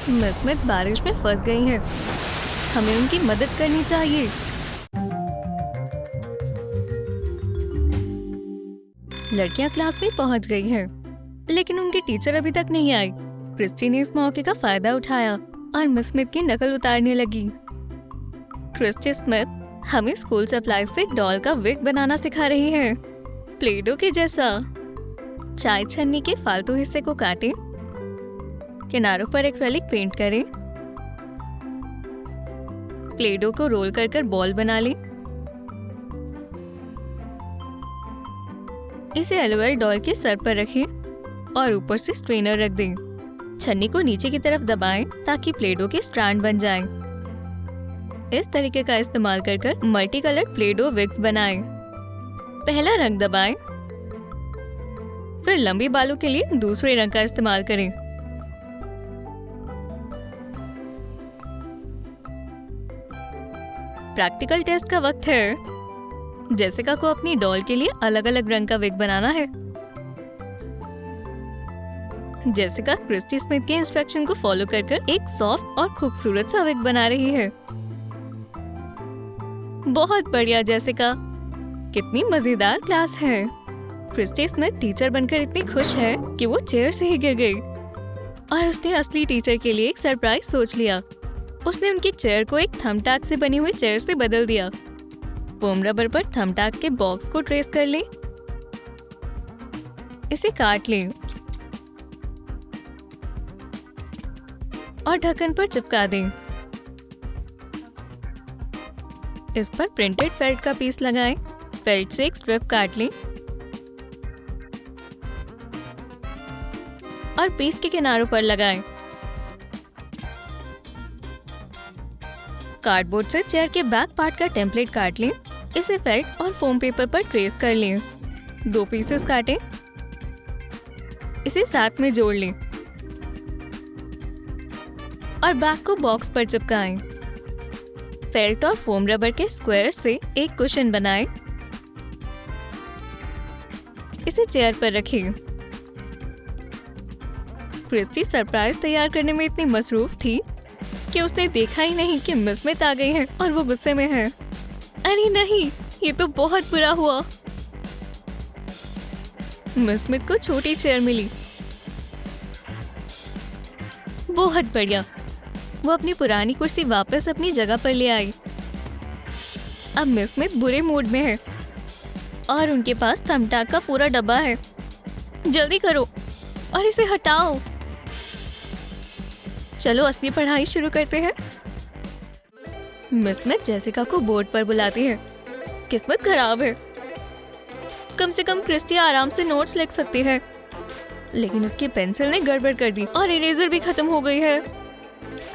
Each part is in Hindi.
मिस स्मिथ बारिश में फंस गई हैं। हमें उनकी मदद करनी चाहिए। लड़कियां क्लास में पहुंच गई हैं, लेकिन उनकी टीचर अभी तक नहीं आई। क्रिस्टी ने इस मौके का फायदा उठाया और मिस स्मिथ की नकल उतारने लगी। क्रिस्टी स्मिथ हमें स्कूल सप्लाई से डॉल का विग बनाना सिखा रही है, प्ले-डो के जैसा। चाय छन्नी के फालतू हिस्से को काटें, किनारों पर एक्रेलिक पेंट करें, प्ले-डो को रोल कर कर बॉल बना लें। इसे एलओएल डॉल के सर पर रखें और ऊपर से स्ट्रेनर रख दें। छन्नी को नीचे की तरफ दबाएं ताकि प्ले-डो के स्ट्रैंड बन जाएं। इस तरीके का इस्तेमाल कर कर मल्टी कलर्ड प्ले-डो विग्स बनाएं। पहला रंग दबाएं, फिर लंबे बालों के लिए दूसरे रंग का इस्तेमाल करें। प्रैक्टिकल टेस्ट का वक्त है। जेसिका को अपनी डॉल के लिए अलग अलग रंग का विग बनाना है। जेसिका क्रिस्टी स्मिथ के इंस्ट्रक्शन को फॉलो कर कर एक सॉफ्ट और खूबसूरत सा विग बना रही है। बहुत बढ़िया जेसिका, कितनी मजेदार क्लास है। क्रिस्टी स्मिथ टीचर बनकर इतनी खुश है कि वो चेयर से ही गिर गई और उसने असली टीचर के लिए एक सरप्राइज सोच लिया। उसने उनकी चेयर को एक थम्बटैक से बनी हुई चेयर से बदल दिया। फोम रबर पर थम्बटैक के बॉक्स को ट्रेस कर लें, इसे काट लें और ढक्कन पर चिपका दें। इस पर प्रिंटेड फेल्ट का पीस लगाएं। फेल्ट से एक स्ट्रिप काट लें और पीस के किनारों पर लगाएं। कार्डबोर्ड से चेयर के बैक पार्ट का टेम्पलेट काट लें। इसे फेल्ट और फोम पेपर पर ट्रेस कर लें। 2 पीसेस काटें, इसे साथ में जोड़ लें और बैक को बॉक्स पर चिपकाएं। फेल्ट और फोम रबर के स्क्वायर से एक कुशन बनाएं। इसे चेयर पर रखें। क्रिस्टी सरप्राइज तैयार करने में इतनी मसरूफ थी कि उसने देखा ही नहीं कि मिस स्मिथ आ गई है और वो गुस्से में है। अरे नहीं, ये तो बहुत बुरा हुआ। मिस स्मिथ को छोटी चेयर मिली। बहुत बढ़िया, वो अपनी पुरानी कुर्सी वापस अपनी जगह पर ले आई। अब मिस स्मिथ बुरे मूड में है और उनके पास थम्बटैक का पूरा डब्बा है। जल्दी करो और इसे हटाओ। चलो असली पढ़ाई शुरू करते हैं। मिस स्मिथ जेसिका को बोर्ड पर बुलाती है। किस्मत खराब है, कम से कम क्रिस्टी आराम से नोट्स लिख सकती है, लेकिन उसकी पेंसिल ने गड़बड़ कर दी और इरेजर भी खत्म हो गई है।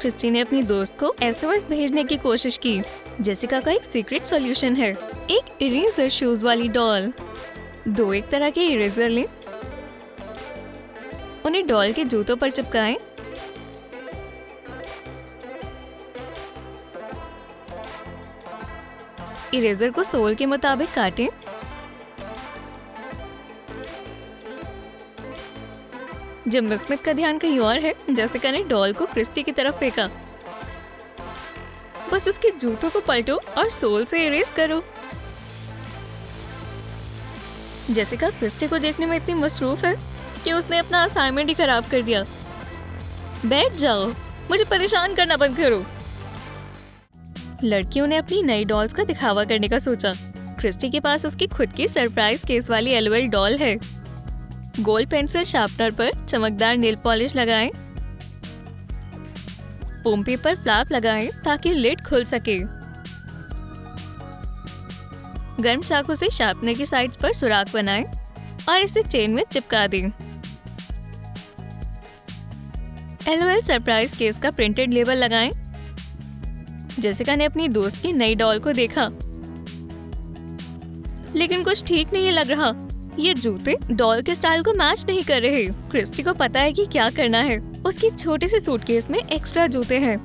क्रिस्टी ने अपनी दोस्त को एसओएस भेजने की कोशिश की। जेसिका का एक सीक्रेट सॉल्यूशन है, एक इरेजर शूज वाली डॉल। 2 एक तरह के इरेजर लें, उन्हें डॉल के जूतों पर चिपकाएं। इरेजर को सोल के मुताबिक काटें। जब मिस स्मिथ का ध्यान कहीं और है, जेसिका ने डॉल को क्रिस्टी की तरफ फेंका। बस उसके जूतों को पलटो और सोल से इरेज करो। जेसिका क्रिस्टी को देखने में इतनी मसरूफ है कि उसने अपना असाइनमेंट ही खराब कर दिया। बैठ जाओ, मुझे परेशान करना बंद करो। लड़कियों ने अपनी नई डॉल्स का दिखावा करने का सोचा। क्रिस्टी के पास उसकी खुद की सरप्राइज केस वाली एलओएल डॉल है। गोल पेंसिल शार्पनर पर चमकदार नेल पॉलिश लगाएं। फोम पेपर फ्लैप लगाएं ताकि लिड खुल सके। गर्म चाकू से शार्पनर की साइड्स पर सुराख बनाएं और इसे चेन में चिपका दें। एलओएल सरप्राइज केस का प्रिंटेड लेबल लगाएं। जेसिका ने अपनी दोस्त की नई डॉल को देखा, लेकिन कुछ ठीक नहीं लग रहा। ये जूते डॉल के स्टाइल को मैच नहीं कर रहे। क्रिस्टी को पता है कि क्या करना है। उसकी छोटे से सूटकेस में एक्स्ट्रा जूते हैं।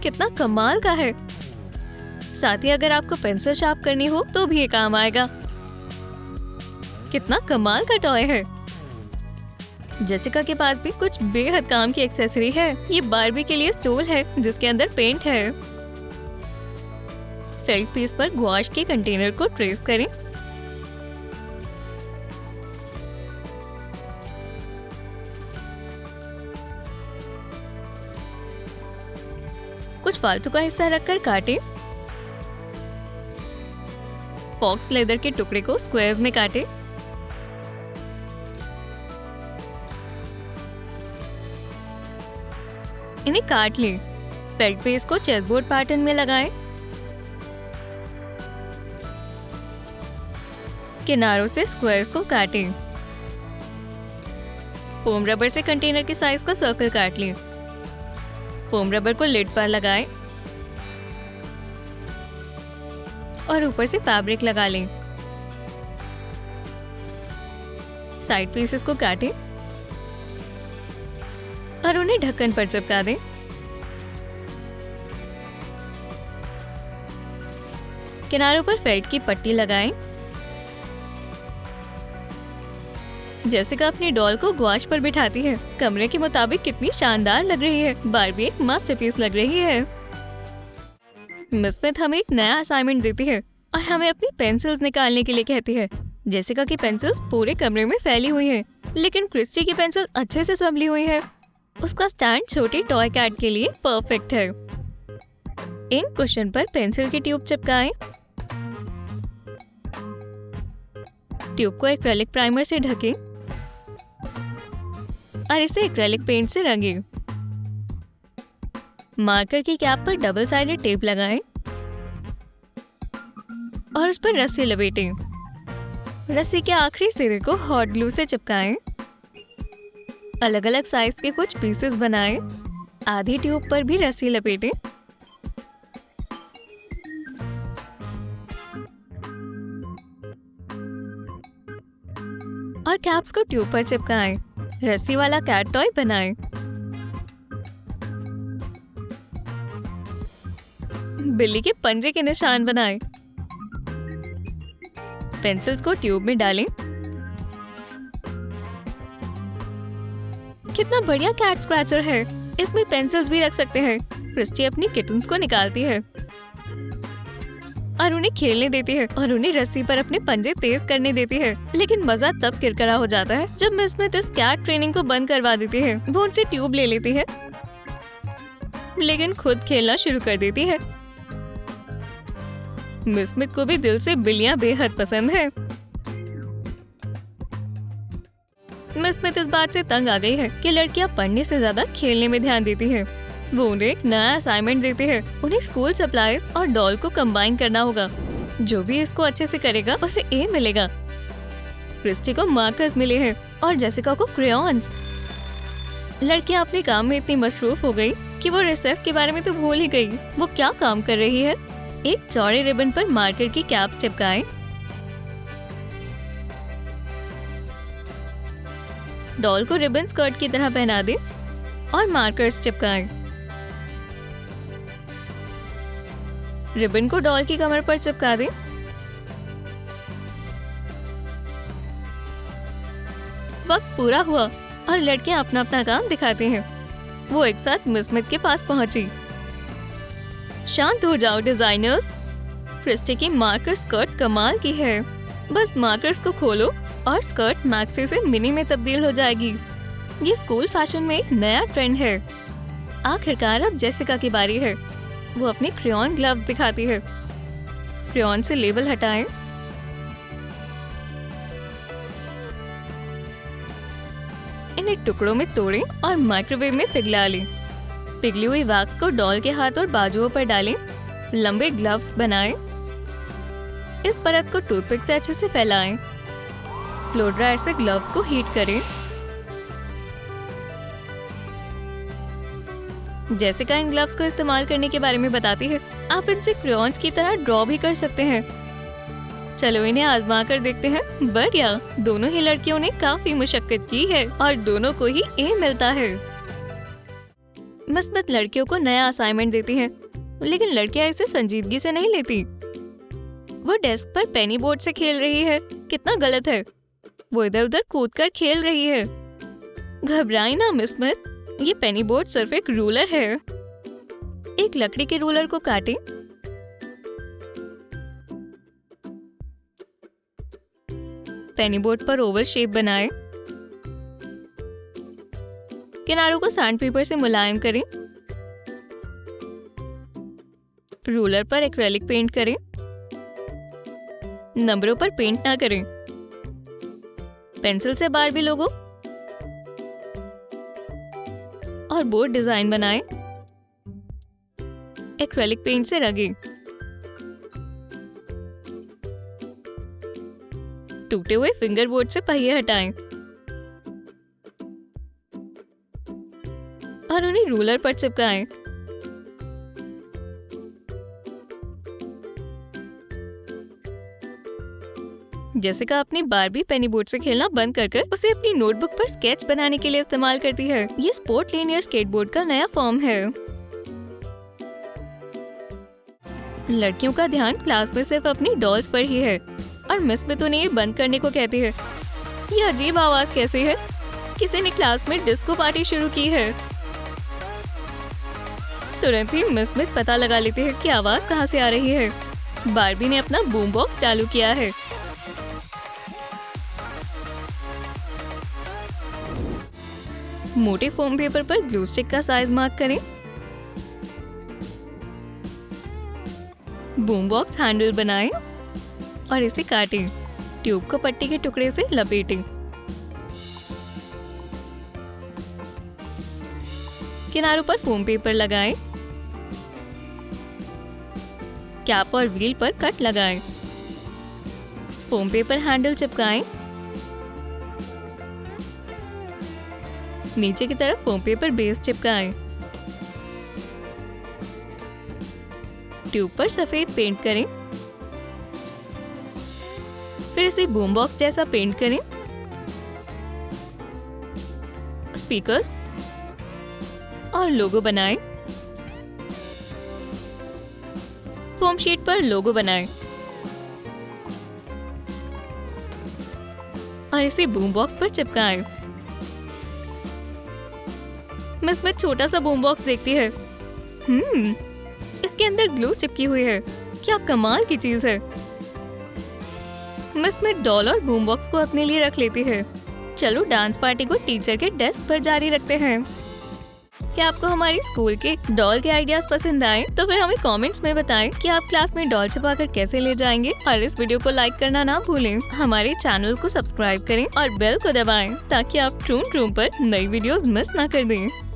कितना कमाल का है। साथ ही अगर आपको पेंसिल शार्प करनी हो तो भी ये काम आएगा। कितना कमाल का टॉय है। जेसिका के पास भी कुछ बेहद काम की एक्सेसरी है। ये बारबी के लिए स्टूल है जिसके अंदर पेंट है। फेल्ट पीस पर गुआश के कंटेनर को ट्रेस करें। कुछ फालतू का हिस्सा रखकर काटें। फॉक्स लेदर के टुकड़े को स्क्वायर्स में काटें। इन्हें काट लें। फेल्ट पीस को चेसबोर्ड पैटर्न में लगाएं। किनारों से स्क्वायर्स को काटें। फोम रबर से कंटेनर के साइज का सर्कल काट लें। फोम रबर को लिड पर लगाएं और ऊपर से फैब्रिक लगा लें। साइड पीसेस को काटें और उन्हें ढक्कन पर चिपका दें। किनारों पर फेल्ट की पट्टी लगाएं। जेसिका अपनी डॉल को गुआश पर बिठाती है। कमरे के मुताबिक कितनी शानदार लग रही है। बारबी एक मास्टरपीस लग रही है। मिस स्मिथ हमें एक नया असाइनमेंट देती है और हमें अपनी पेंसिल्स निकालने के लिए कहती है। जेसिका की पेंसिल्स पूरे कमरे में फैली हुई हैं, लेकिन क्रिस्टी की पेंसिल अच्छे से संभली हुई है। उसका स्टैंड छोटी टॉय कैट के लिए परफेक्ट है। इन कुशन पर पेंसिल की ट्यूब चिपकाएं। ट्यूब को एक्रेलिक प्राइमर से ढकें और इसे एक्रेलिक पेंट से रंगें। मार्कर की कैप पर डबल साइडेड टेप लगाएं और उस पर रस्सी लपेटें। रस्सी के आखिरी सिरे को हॉट ग्लू से चिपकाएं। अलग अलग साइज के कुछ पीसेस बनाएं। आधी ट्यूब पर भी रस्सी लपेटें। और कैप्स को ट्यूब पर चिपकाएं। रस्सी वाला कैट टॉय बनाएं। बिल्ली के पंजे के निशान बनाएं। पेंसिल्स को ट्यूब में डालें। कितना बढ़िया कैट स्क्रैचर है। इसमें पेंसिल्स भी रख सकते हैं। क्रिस्टी अपनी किटन्स को निकालती है और उन्हें खेलने देती है और उन्हें रस्सी पर अपने पंजे तेज करने देती है। लेकिन मजा तब किरकिरा हो जाता है जब मिस स्मिथ इस कैट ट्रेनिंग को बंद करवा देती है। वो उनसे ट्यूब ले लेती है लेकिन खुद खेलना शुरू कर देती है। मिस स्मिथ को भी दिल से बिल्लियां बेहद पसंद है। मिस स्मिथ इस बात से तंग आ गई है कि लड़कियां पढ़ने से ज्यादा खेलने में ध्यान देती हैं। वो उन्हें एक नया असाइनमेंट देती है। उन्हें स्कूल सप्लाईज और डॉल को कंबाइन करना होगा। जो भी इसको अच्छे से करेगा उसे ए मिलेगा। क्रिस्टी को मार्कर्स मिले हैं और जेसिका को क्रेयॉन्स। लड़कियां अपने काम में इतनी मसरूफ हो गई कि वो रिसेस के बारे में तो भूल ही गई। वो क्या काम कर रही है। एक चौड़े रिबन पर मार्कर की कैप्स चिपकाएं। डॉल को रिबन स्कर्ट की तरह पहना दें और मार्कर्स चिपकाएं। रिबन को डॉल की कमर पर चिपका दें। वक्त पूरा हुआ और लड़कियां अपना अपना काम दिखाते हैं। वो एक साथ मिस स्मिथ के पास पहुंची। शांत हो जाओ डिजाइनर्स। क्रिस्टी की मार्कर स्कर्ट कमाल की है। बस मार्कर्स को खोलो और स्कर्ट मैक्सी से मिनी में तब्दील हो जाएगी। ये स्कूल फैशन में एक नया ट्रेंड है। आखिरकार अब जेसिका की बारी है। वो अपने क्रेयॉन ग्लव्स दिखाती है। क्रेयॉन से लेबल हटाएं। इन्हें टुकड़ों में तोड़ें और माइक्रोवेव में पिघला लें। पिघली हुई वैक्स को डॉल के हाथ और बाजुओं पर डालें। लंबे ग्लव्स बनाएं। इस परत को टूथपिक से अच्छे से फैलाएं। फ्लो ड्रायर से ग्लव्स को हीट करें। जेसिका इन ग्लव्स को इस्तेमाल करने के बारे में बताती है। आप इनसे क्रेयॉन्स की तरह ड्रॉ भी कर सकते हैं। चलो इन्हें आजमा कर देखते हैं। बढ़िया। दोनों ही लड़कियों ने काफी मुशक्कत की है और दोनों को ही ए मिलता है। मिस स्मिथ लड़कियों को नया असाइनमेंट देती है, लेकिन लड़कियां इसे संजीदगी से नहीं लेती। वो डेस्क पर पेनी बोर्ड से खेल रही है। कितना गलत है। वो इधर उधर कूदकर खेल रही है। घबराए ना मिस स्मिथ, ये पेनी बोर्ड सिर्फ एक रूलर है। एक लकड़ी के रूलर को काटें। पेनी बोर्ड पर ओवल शेप बनाएं। किनारों को सैंड पेपर से मुलायम करें। रूलर पर एक्रेलिक पेंट करें। नंबरों पर पेंट ना करें। पेंसिल से बारबी लोगो और बोर्ड डिजाइन बनाएं। एक्रेलिक पेंट से रंगें। टूटे हुए फिंगर बोर्ड से पहिए हटाएं और उन्हें रूलर पर चिपकाएं। जेसिका अपनी बारबी पेनी बोर्ड से खेलना बंद कर उसे अपनी नोटबुक पर स्केच बनाने के लिए इस्तेमाल करती है। ये स्पोर्ट लिनियर स्केटबोर्ड का नया फॉर्म है। लड़कियों का ध्यान क्लास में सिर्फ अपनी डॉल्स पर ही है और मिस स्मिथ उन्हें ये बंद करने को कहती है। ये अजीब आवाज कैसी है? किसी ने क्लास में डिस्को पार्टी शुरू की है। तुरंत ही मिस स्मिथ पता लगा लेती है कि आवाज कहाँ से आ रही है। बारबी ने अपना बूम बॉक्स चालू किया है। मोटे फोम पेपर पर ग्लू स्टिक का साइज मार्क करें। बूम बॉक्स हैंडल बनाएं और इसे काटें। ट्यूब को पट्टी के टुकड़े से लपेटें। किनारों पर फोम पेपर लगाएं। कैप और व्हील पर कट लगाएं। फोम पेपर हैंडल चिपकाएं। नीचे की तरफ फोम पेपर बेस चिपकाएं। ट्यूब पर सफेद पेंट करें। फिर इसे बूम बॉक्स जैसा पेंट करें। स्पीकर्स और लोगो बनाएं। फोम शीट पर लोगो बनाएं और इसे बूम बॉक्स पर चिपकाएं। मिस स्मिथ छोटा सा बूम बॉक्स देखती है। इसके अंदर ग्लू चिपकी हुई है। क्या कमाल की चीज है। मिस स्मिथ डॉल और बूम बॉक्स को अपने लिए रख लेती है। चलो डांस पार्टी को टीचर के डेस्क पर जारी रखते हैं। क्या आपको हमारी स्कूल के डॉल के आइडियाज पसंद आए? तो फिर हमें कमेंट्स में बताएं कि आप क्लास में डॉल छुपाकर कैसे ले जाएंगे। और इस वीडियो को लाइक करना ना भूलें। हमारे चैनल को सब्सक्राइब करें और बेल को दबाएं ताकि आप ट्रून रूम पर नई वीडियोस मिस ना कर दें।